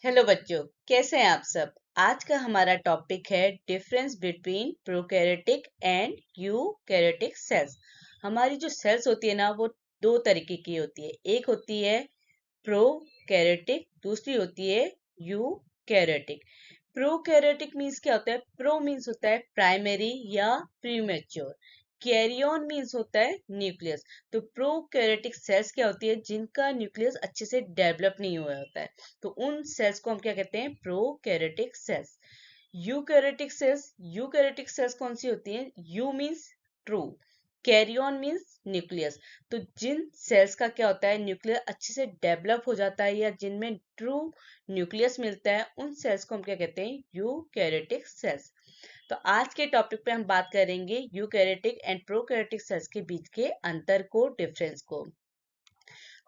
Hello बच्चों, कैसे हैं आप सब। आज का हमारा टॉपिक है difference between prokaryotic and eukaryotic cells. हमारी जो सेल्स होती है ना, वो दो तरीके की होती है। एक होती है प्रोकैरियोटिक, दूसरी होती है यूकैरियोटिक। प्रोकैरियोटिक मीन्स क्या होता है? प्रो मीन्स होता है प्राइमरी या प्रीमेच्योर। कैरियन मीन्स होता है न्यूक्लियस। तो प्रोकैरियोटिक सेल्स क्या होती है? जिनका न्यूक्लियस अच्छे से डेवलप नहीं हुआ होता है, तो उन सेल्स को हम क्या कहते हैं? Prokaryotic cells. यूकैरियोटिक सेल्स कौन सी होती हैं? Eu means true, karyon means nucleus. तो जिन सेल्स का क्या होता है, न्यूक्लियस अच्छे से डेवलप हो जाता है या जिनमें ट्रू न्यूक्लियस मिलता है, उन सेल्स को हम क्या कहते हैं? Eukaryotic cells. तो आज के टॉपिक पे हम बात करेंगे यूकैरियोटिक एंड प्रोकैरियोटिक सेल्स के बीच के अंतर को, डिफरेंस को।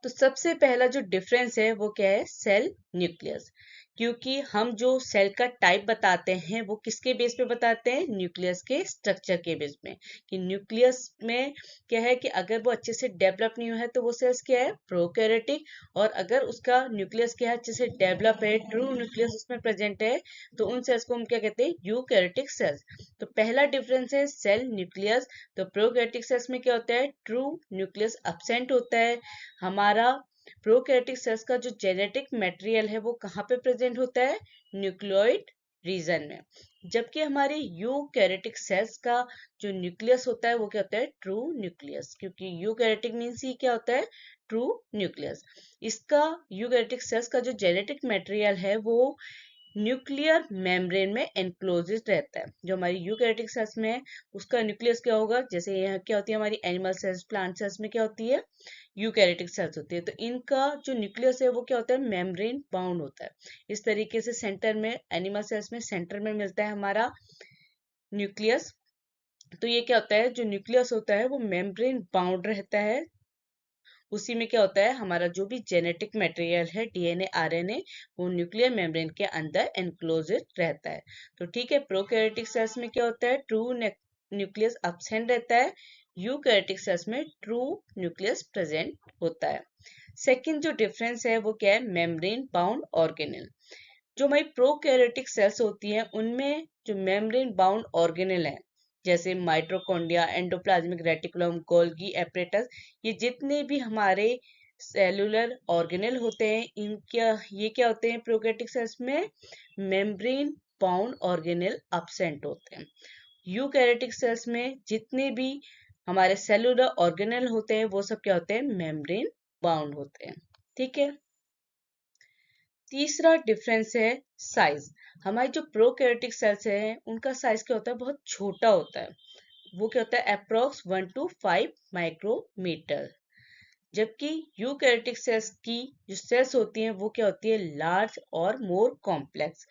तो सबसे पहला जो डिफरेंस है वो क्या है? Cell nucleus. क्योंकि हम जो सेल का टाइप बताते हैं वो किसके बेस पे बताते हैं? न्यूक्लियस के स्ट्रक्चर के बेस में। कि न्यूक्लियस में क्या है कि अगर वो अच्छे से डेवलप नहीं हुआ है तो वो सेल्स क्या है? प्रोकैरियोटिक। और अगर उसका न्यूक्लियस क्या है? अच्छे से डेवलप है, ट्रू न्यूक्लियस उसमें प्रेजेंट है, तो उन सेल्स को हम क्या कहते हैं? Eukaryotic cells. तो पहला डिफरेंस है सेल न्यूक्लियस। तो प्रोकैरियोटिक सेल्स में क्या होता है? ट्रू न्यूक्लियस अब्सेंट होता है। हमारा प्रोकैरियोटिक सेल्स का जो जेनेटिक मटेरियल है वो कहाँ पे प्रेजेंट होता है? न्यूक्लियोइड रीजन में। जबकि हमारी यूकैरियोटिक सेल्स का जो न्यूक्लियस होता है वो क्या होता है? True nucleus. क्योंकि यूकैरियोटिक मीन्स ही क्या होता है? True nucleus. इसका यूकैरियोटिक सेल्स का जो जेनेटिक मटेरियल है वो न्यूक्लियर मेम्ब्रेन में एनक्लोज्ड रहता है। जो हमारी यूकैरियोटिक सेल्स में है उसका न्यूक्लियस क्या होगा? जैसे यहाँ क्या होती है हमारी एनिमल सेल्स, प्लांट सेल्स में क्या होती है? यूकैरियोटिक सेल्स होती है। तो इनका जो न्यूक्लियस है वो क्या होता है? मेम्ब्रेन बाउंड होता है। इस तरीके से सेंटर में, एनिमल सेल्स में सेंटर में मिलता है हमारा न्यूक्लियस। तो ये क्या होता है? जो न्यूक्लियस होता है वो मेम्ब्रेन बाउंड रहता है। उसी में क्या होता है? हमारा जो भी जेनेटिक मटेरियल है, डीएनए, आरएनए, वो न्यूक्लियर मेम्ब्रेन के अंदर एनक्लोज्ड रहता है। तो ठीक है, प्रोकैरियोटिक सेल्स में क्या होता है? ट्रू न्यूक्लियस अब्सेंट रहता है। यूकैरियोटिक सेल्स में ट्रू न्यूक्लियस प्रेजेंट होता है। सेकंड जो डिफरेंस है वो क्या है? Membrane bound organelle. जो हमारी प्रोकैरियोटिक सेल्स होती हैं उनमें जो मेम्ब्रेन बाउंड ऑर्गेनेल है, जैसे mitochondria, endoplasmic reticulum, Golgi apparatus, ये जितने भी हमारे सेलुलर ऑर्गेनेल होते हैं, इनका ये क्या होते हैं? प्रोकैरियोटिक सेल्स में मेम्ब्रेन बाउंड ऑर्गेनेल अब्सेंट होते हैं। यूकैरियोटिक सेल्स में जितने भी हमारे सेलुलर ऑर्गेनेल होते हैं वो सब क्या होते हैं? मेम्ब्रेन बाउंड होते हैं। ठीक है। तीसरा डिफरेंस है साइज। हमारी जो प्रोकैरियोटिक सेल्स हैं उनका साइज क्या होता है? बहुत छोटा होता है। वो क्या होता है? Approx 1 to 5 micrometre. जबकि यूकैरियोटिक सेल्स की जो सेल्स होती हैं वो क्या होती है? लार्ज और मोर कॉम्प्लेक्स।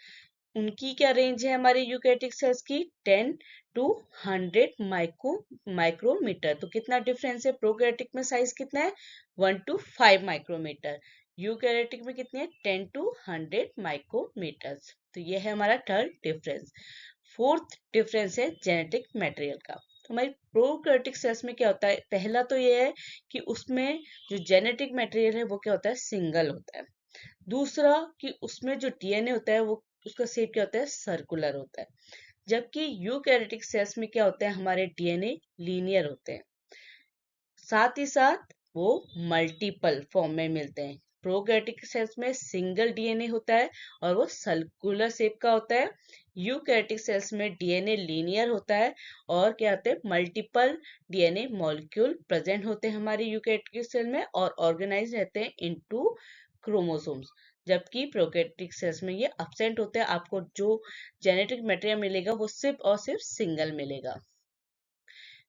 उनकी क्या रेंज है हमारे यूकैरियोटिक सेल्स की? 10 to 100 माइक्रोमीटर। तो कितना डिफरेंस है? प्रोकैरियोटिक में साइज कितना है? 1 to 5 माइक्रोमीटर। यूकैरियोटिक में कितने हैं? 10 to 100 माइक्रोमीटर। तो ये है हमारा थर्ड डिफरेंस। फोर्थ डिफरेंस है जेनेटिक मटेरियल का। तो हमारी प्रोकैरियोटिक सेल्स में क्या होता है? पहला तो ये है कि उसमें जो जेनेटिक मटेरियल है वो क्या होता है? सिंगल होता है। दूसरा कि उसमें जो डीएनए होता है वो, उसका शेप क्या होता है? सर्कुलर होता है। जबकि यूकैरियोटिक सेल्स में क्या होता है? हमारे डीएनए लीनियर होते हैं। साथ ही साथ वो मल्टीपल फॉर्म में मिलते हैं। प्रोकैरियोटिक सेल्स में सिंगल डीएनए होता है और वो सर्कुलर शेप का होता है। यूकैरियोटिक सेल्स में डीएनए लीनियर होता है और क्या होते हैं? मल्टीपल डीएनए मॉलिक्यूल प्रेजेंट होते हैं हमारे यूकैरियोटिक सेल में और ऑर्गेनाइज रहते हैं इनटू क्रोमोसोम्स। जबकि प्रोकैरियोटिक सेल्स में ये अब्सेंट होते हैं। आपको जो जेनेटिक मटेरियल मिलेगा वो सिर्फ और सिर्फ सिंगल मिलेगा।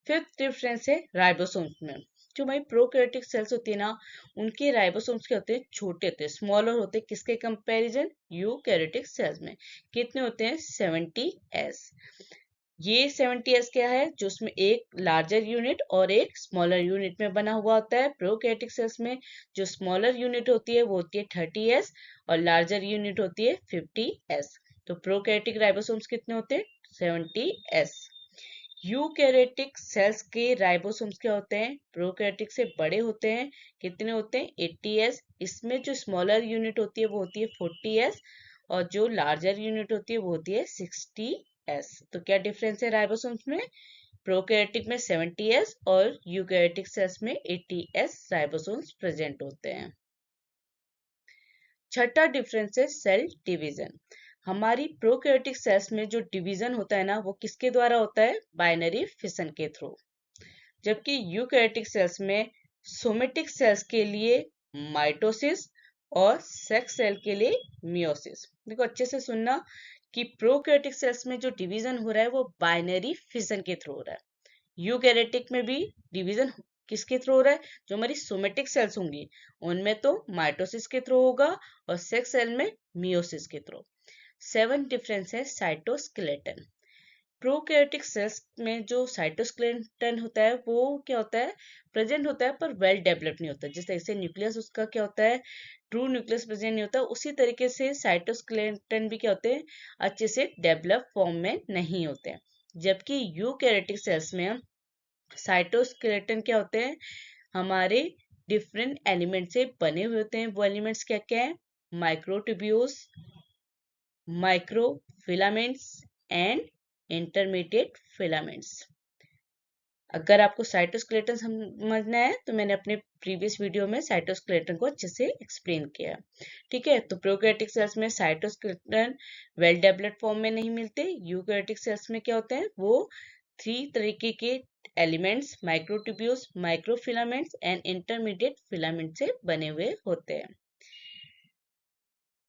फिफ्थ डिफरेंस है राइबोसोम्स में। जो हमारी प्रोकैरियोटिक सेल्स होती है ना, उनके राइबोसोम्स क्या होते हैं? छोटे होते हैं, स्मॉलर होते हैं। किसके कंपैरिजन? यूकैरियोटिक सेल्स में। कितने होते हैं? 70s। ये 70s क्या है? जो उसमें एक लार्जर यूनिट और एक स्मॉलर यूनिट में बना हुआ होता है। प्रोकैरियोटिक सेल्स में जो स्मॉलर यूनिट होती है वो होती है 30s और लार्जर यूनिट होती है 50s। तो प्रोकैरियोटिक राइबोसोम्स कितने होते हैं? 70s। यूकैरियोटिक सेल्स के राइबोसोम्स क्या होते हैं? प्रोकैरियोटिक से बड़े होते हैं। कितने होते हैं? 80s। इसमें जो स्मॉलर यूनिट होती है वो होती है 40s, और जो लार्जर यूनिट होती है वो होती है 60s। तो क्या डिफरेंस है राइबोसोम्स में? प्रोकैरियोटिक में 70s और यूकैरियोटिक सेल्स में 80s राइबोसोम्स प्रेजेंट होते हैं। छठा डिफरेंस है सेल डिवीजन। हमारी प्रोकैरियोटिक सेल्स में जो डिवीजन होता है ना, वो किसके द्वारा होता है? बाइनरी फिशन के थ्रू। जबकि यूकैरियोटिक सेल्स में सोमेटिक सेल्स के लिए माइटोसिस और सेक्स सेल के लिए मियोसिस। देखो अच्छे से सुनना कि प्रोकैरियोटिक सेल्स में जो डिवीजन हो रहा है वो बाइनरी फिशन के थ्रू हो रहा है। यूकैरियोटिक में भी डिवीजन किसके थ्रू हो रहा है? जो हमारी सोमेटिक सेल्स होंगी उनमें तो माइटोसिस के थ्रू होगा, और सेक्स सेल में मियोसिस के थ्रू। 7 डिफरेंस है साइटोस्केलेटन। प्रोकैरियोटिक सेल्स में जो साइटोस्केलेटन होता है वो क्या होता है? प्रेजेंट होता है पर वेल डेवलप्ड नहीं होता। जिस तरह से न्यूक्लियस उसका क्या होता है? ट्रू न्यूक्लियस प्रेजेंट नहीं होता, उसी तरीके से साइटोस्केलेटन भी क्या होते हैं? अच्छे से डेवलप फॉर्म में नहीं होते हैं। जबकि यूकैरियोटिक सेल्स में साइटोस्केलेटन क्या होते हैं? हमारे डिफरेंट एलिमेंट से बने हुए होते हैं। वो एलिमेंट्स क्या क्या है? Microtubules, microfilaments and intermediate filaments. अगर आपको साइटोस्केलेटन समझना है तो मैंने अपने प्रीवियस वीडियो में साइटोस्केलेटन को अच्छे से एक्सप्लेन किया है। ठीक है, तो प्रोकैरियोटिक सेल्स में साइटोस्केलेटन वेल डेवलप्ड फॉर्म में नहीं मिलते। यूकैरियोटिक सेल्स में क्या होते हैं? वो 3 तरीके के elements, microtubules, microfilaments and intermediate filament से बने हुए होते हैं।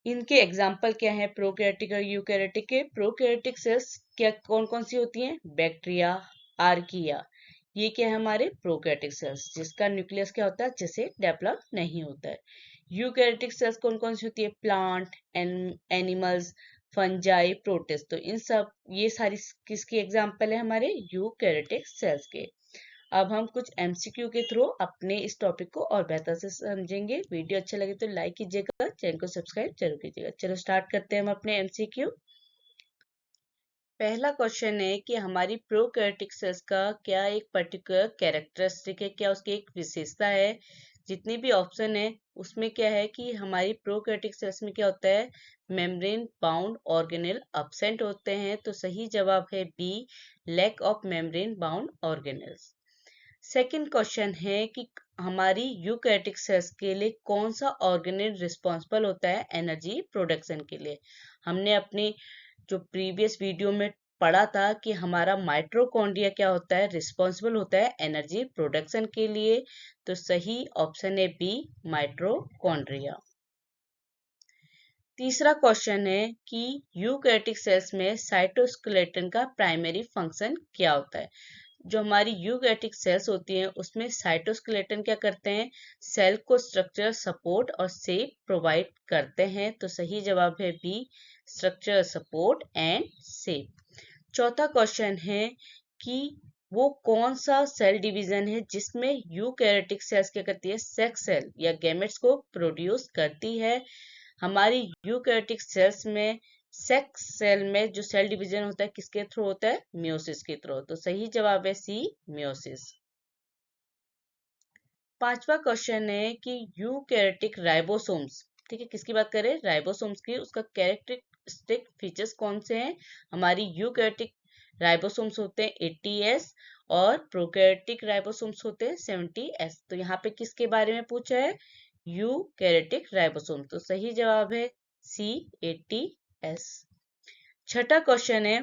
इनके एग्जाम्पल क्या है प्रोकैरियोटिक और यूकैरियोटिक के? प्रोकैरियोटिक सेल्स क्या कौन कौन सी होती हैं? Bacteria, archaea. ये क्या है? हमारे प्रोकैरियोटिक सेल्स जिसका न्यूक्लियस क्या होता है? अच्छे से डेवलप नहीं होता है। यूकैरियोटिक सेल्स कौन कौन सी होती है? Plant, animals, fungi, protist. तो इन सब ये सारी किसकी एग्जाम्पल है? हमारे यूकैरियोटिक सेल्स के। अब हम कुछ एमसीक्यू के थ्रू अपने इस टॉपिक को और बेहतर से समझेंगे। वीडियो अच्छा लगे तो लाइक कीजिएगा, चैनल को सब्सक्राइब जरूर कीजिएगा। चलो स्टार्ट करते हैं हम अपने एमसीक्यू। पहला क्वेश्चन है कि हमारी प्रोकैरियोटिक सेल्स का क्या एक पर्टिकुलर कैरेक्टरिस्टिक है, क्या उसकी एक विशेषता है? जितनी भी ऑप्शन है उसमें क्या है कि हमारी प्रोकैरियोटिक सेल्स में क्या होता है? मेम्ब्रेन बाउंड ऑर्गेनेल अब्सेंट होते हैं। तो सही जवाब है b, lack of membrane bound organelles. Second question है कि हमारी यूकैरियोटिक सेल्स के लिए कौन सा ऑर्गेनेल रिस्पॉन्सिबल होता है एनर्जी प्रोडक्शन के लिए? हमने अपनी जो प्रीवियस वीडियो में पढ़ा था कि हमारा माइटोकॉन्ड्रिया क्या होता है? रिस्पॉन्सिबल होता है एनर्जी प्रोडक्शन के लिए। तो सही ऑप्शन है बी, माइटोकॉन्ड्रिया। तीसरा क्वेश्चन है कि यूकैरियोटिक सेल्स में साइटोस्केलेटन का प्राइमरी फंक्शन क्या होता है? जो हमारी यूकैरियोटिक सेल्स होती हैं उसमें साइटोस्केलेटन क्या करते हैं? सेल को स्ट्रक्चर, सपोर्ट और शेप प्रोवाइड करते हैं। तो सही जवाब है b, structure, support and shape. चौथा क्वेश्चन है कि वो कौन सा सेल डिवीजन है जिसमें यूकैरियोटिक सेल्स क्या करती है? सेक्स सेल या गैमेट्स को प्रोड्यूस करती है। हमारी यूकैरियोटिक सेल्स में सेक्स सेल में जो सेल डिवीजन होता है किसके थ्रू होता है? मियोसिस के थ्रू। तो सही जवाब है सी, मियोसिस। पांचवा क्वेश्चन है कि यूकैरियोटिक राइबोसोम्स, ठीक है, किसकी बात करें? राइबोसोम्स की। उसका कैरेक्टरिस्टिक फीचर्स कौन से हैं? हमारी यूकैरियोटिक राइबोसोम्स होते हैं 80s और प्रोकैरियोटिक राइबोसोम्स होते हैं 70s। तो यहाँ पे किसके बारे में पूछा है? Eukaryotic ribosome. तो सही जवाब है सी, 80s। छठा क्वेश्चन है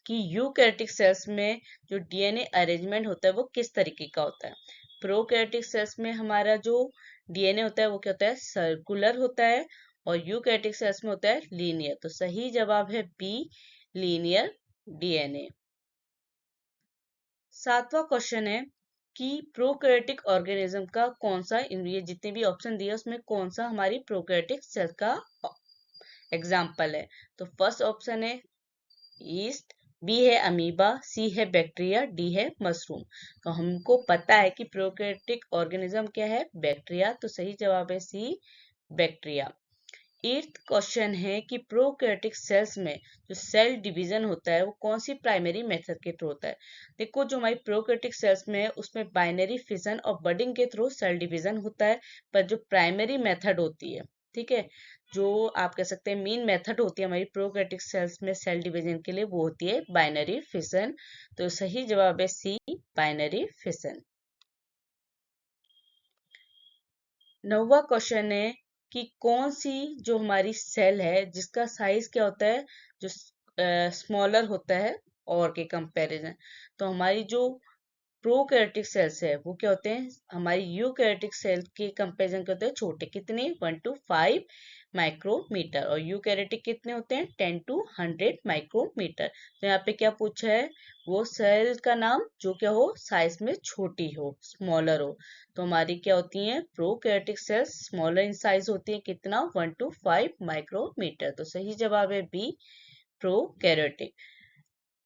कि यूकैरियोटिक सेल्स में जो डीएनए अरेंजमेंट होता है वो किस तरीके का होता है? प्रोकैरियोटिक सेल्स में हमारा जो डीएनए होता है वो क्या होता है? सर्कुलर होता है, और यूकैरियोटिक सेल्स में होता है लीनियर। तो सही जवाब है बी, लीनियर डीएनए। सातवां क्वेश्चन है कि प्रोकैरियोटिक ऑर्गेनिज्म का कौन सा, ये जितने भी ऑप्शन दिए उसमें कौन सा हमारी प्रोकैरियोटिक सेल का एग्जाम्पल है? तो फर्स्ट ऑप्शन है ईस्ट, बी है अमीबा, सी है बैक्टीरिया, डी है मशरूम। तो हमको पता है कि प्रोकैरियोटिक ऑर्गेनिज्म क्या है? बैक्टीरिया। तो सही जवाब है सी, बैक्टीरिया। 8th क्वेश्चन है कि प्रोकैरियोटिक सेल्स में जो सेल डिवीजन होता है वो कौन सी प्राइमरी मेथड के थ्रू होता है। देखो जो हमारी प्रोकैरियोटिक सेल्स में है उसमें बाइनरी फिजन और बडिंग के थ्रू सेल डिवीजन होता है, पर जो प्राइमरी मेथड होती है, ठीक है, जो आप कह सकते हैं मेन मेथड होती है हमारी प्रोकैरियोटिक सेल्स में सेल डिवीजन के लिए, वो होती है बाइनरी फिजन। तो सही जवाब है सी, बाइनरी फिजन। 9वां क्वेश्चन है कि कौन सी जो हमारी सेल है जिसका साइज क्या होता है, जो स्मॉलर होता है और के कंपैरिजन। तो हमारी जो प्रोकैरियोटिक सेल्स है वो क्या होते हैं, हमारी यूकैरियोटिक सेल के कंपैरिजन के होते हैं छोटे, कितने 1 to 5 माइक्रोमीटर, और यूकैरियोटिक कितने होते हैं 10 to 100 माइक्रोमीटर। तो यहाँ पे क्या पूछा है, वो सेल का नाम जो क्या हो, साइज में छोटी हो, स्मॉलर हो। तो हमारी क्या होती है prokaryotic cells, smaller in size होती है, कितना 1 to 5 माइक्रोमीटर। तो सही जवाब है बी, प्रोकैरियोटिक।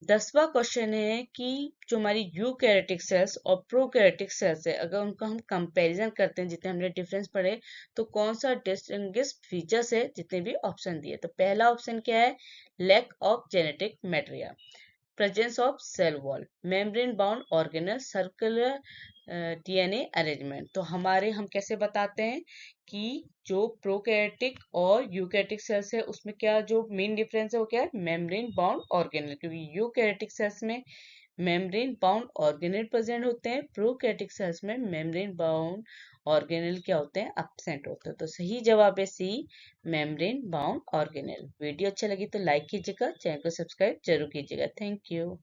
10वां क्वेश्चन है कि जो हमारी यूकैरियोटिक सेल्स और प्रोकैरियोटिक सेल्स है, अगर उनका हम कंपैरिजन करते हैं, जितने हमने डिफरेंस पढ़े, तो कौन सा डिस्टिंग्विश फीचर्स है जितने भी ऑप्शन दिए। तो पहला ऑप्शन क्या है, lack of genetic material, presence of cell wall, membrane bound organelle, circular DNA arrangement. तो हमारे हम कैसे बताते हैं कि जो प्रोकैरियोटिक और यूकैरियोटिक सेल्स है उसमें क्या जो मेन डिफरेंस है वो क्या है, मेम्ब्रेन बाउंड ऑर्गेनल, क्योंकि यूकैरियोटिक सेल्स में मेम्ब्रेन बाउंड ऑर्गेनल प्रेजेंट होते हैं, प्रोकैरियोटिक सेल्स में मेम्ब्रेन बाउंड ऑर्गेनल क्या होते हैं, एब्सेंट होते हैं। तो सही जवाब है सी, मेम्ब्रेन बाउंड ऑर्गेनल। वीडियो अच्छा लगी तो लाइक कीजिएगा, चैनल को सब्सक्राइब जरूर कीजिएगा। Thank you.